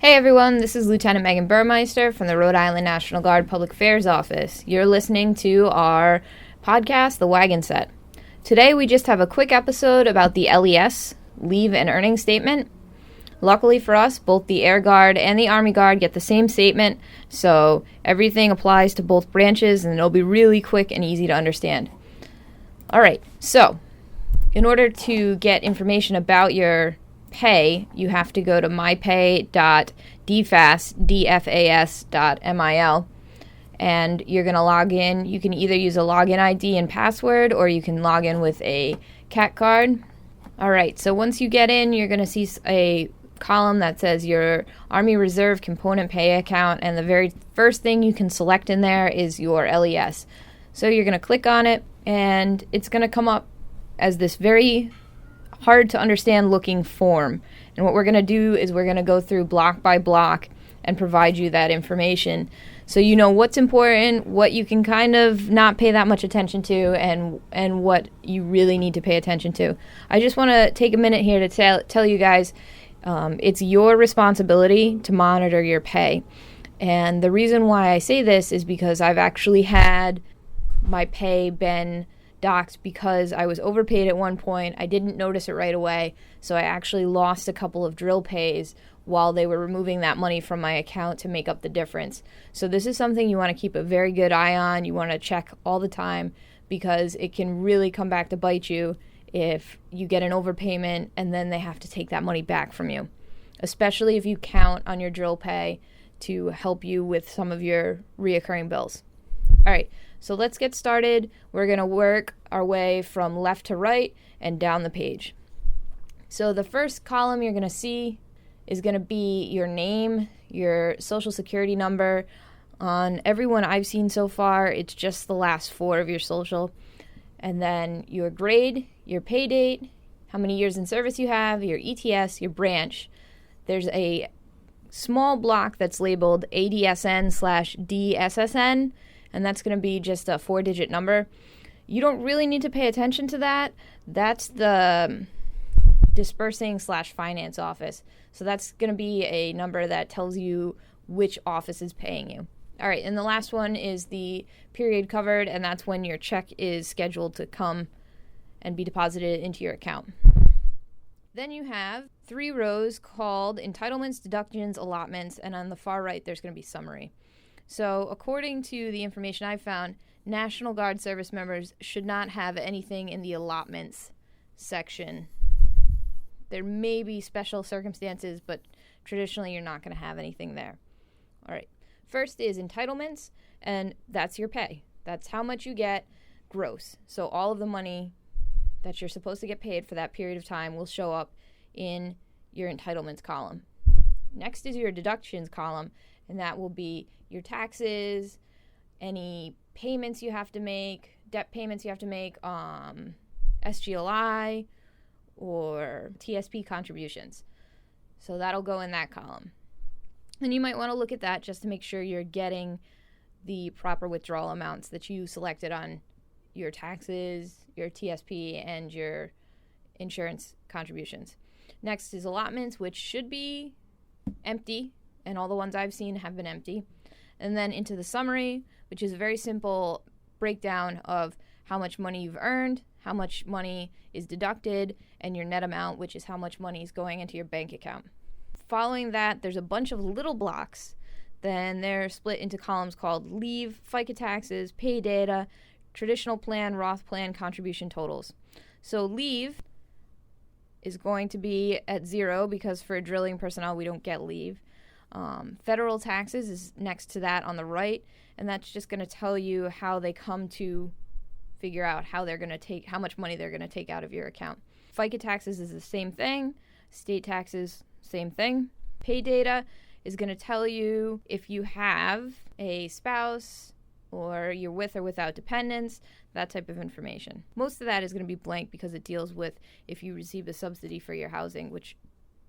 Hey everyone, this is Lieutenant Megan Burmeister from the Rhode Island National Guard Public Affairs Office. You're listening to our podcast, The Wagon Set. Today we just have a quick episode about the LES, Leave and Earning Statement. Luckily for us, both the Air Guard and the Army Guard get the same statement, so everything applies to both branches and it'll be really quick and easy to understand. Alright, so in order to get information about your pay, you have to go to mypay.dfas.mil and you're going to log in. You can either use a login ID and password or you can log in with a CAT card. Alright, so once you get in, you're going to see a column that says your Army Reserve Component Pay account, and the very first thing you can select in there is your LES. So you're going to click on it and it's going to come up as this very hard to understand looking form. And what we're going to do is we're going to go through block by block and provide you that information so you know what's important, what you can kind of not pay that much attention to, and what you really need to pay attention to. I just want to take a minute here to tell you guys it's your responsibility to monitor your pay. And the reason why I say this is because I've actually had my pay been docked because I was overpaid at one point. I didn't notice it right away, so I actually lost a couple of drill pays while they were removing that money from my account to make up the difference. So this is something you want to keep a very good eye on. You want to check all the time because it can really come back to bite you if you get an overpayment and then they have to take that money back from you, especially if you count on your drill pay to help you with some of your reoccurring bills. All right, so let's get started. We're going to work our way from left to right and down the page. So the first column you're going to see is going to be your name, your social security number. On everyone I've seen so far, it's just the last four of your social. And then your grade, your pay date, how many years in service you have, your ETS, your branch. There's a small block that's labeled ADSN/DSSN, and that's going to be just a 4-digit number. You don't really need to pay attention to that. That's the dispersing/finance office. So that's going to be a number that tells you which office is paying you. All right, and the last one is the period covered, and that's when your check is scheduled to come and be deposited into your account. Then you have 3 rows called entitlements, deductions, allotments, and on the far right there's going to be summary. So according to the information I found, National Guard service members should not have anything in the allotments section. There may be special circumstances, but traditionally you're not going to have anything there. All right. First is entitlements, and that's your pay. That's how much you get gross. So all of the money that you're supposed to get paid for that period of time will show up in your entitlements column. Next is your deductions column, and that will be your taxes, any payments you have to make, debt payments you have to make, SGLI, or TSP contributions. So that'll go in that column. And you might want to look at that just to make sure you're getting the proper withdrawal amounts that you selected on your taxes, your TSP, and your insurance contributions. Next is allotments, which should be empty, and all the ones I've seen have been empty. And then into the summary, which is a very simple breakdown of how much money you've earned, how much money is deducted, and your net amount, which is how much money is going into your bank account. Following that, there's a bunch of little blocks. Then they're split into columns called leave, FICA taxes, pay data, traditional plan, Roth plan, contribution totals. So leave is going to be at 0 because for drilling personnel we don't get leave. Federal taxes is next to that on the right, and that's just going to tell you how they come to figure out how much money they're going to take out of your account. FICA taxes is the same thing. State taxes, same thing. Pay data is going to tell you if you have a spouse or you're with or without dependents, that type of information. Most of that is going to be blank because it deals with if you receive a subsidy for your housing, which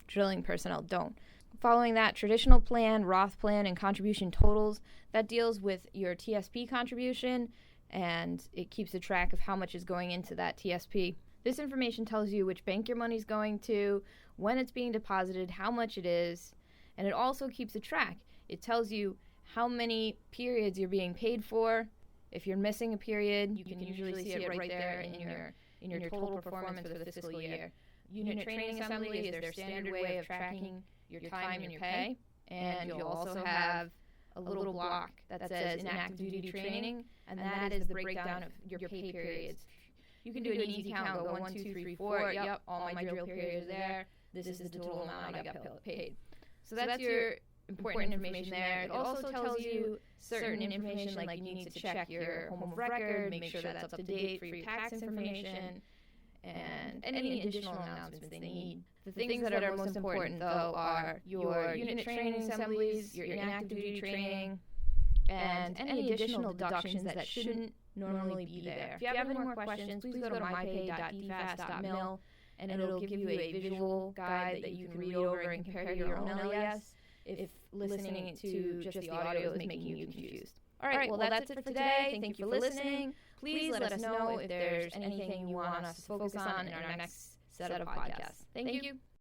drilling personnel don't. Following that, traditional plan, Roth plan, and contribution totals, that deals with your TSP contribution, and it keeps a track of how much is going into that TSP. This information tells you which bank your money's going to, when it's being deposited, how much it is, And it also keeps a track. It tells you how many periods you're being paid for. If you're missing a period, you can usually see it right there in your total performance for the fiscal year. Unit training assembly is their standard way of tracking your time and your pay. And you'll also have a little block that says inactive duty training, and that is the breakdown of your pay periods. You can do an easy count, go 1, 2, 3, 4, yep, all my drill periods are there. This is the total amount I got paid. So that's your important information there. It also tells you certain information, like you need to check your home of record, make sure that's up to date for your tax information, and any additional announcements they need. The things that are most important, though, are your unit training assemblies, your inactive duty training, and any additional deductions that shouldn't normally be there. If you have any more questions, please go to mypay.dfast.mil, and it'll give you a visual guide that you can read over and compare to your own LES if listening to just the audio is making you confused. All right, well, that's it for today. Thank you for listening. Please let us know if there's anything you want us to focus on in our next set of podcasts. Thank you.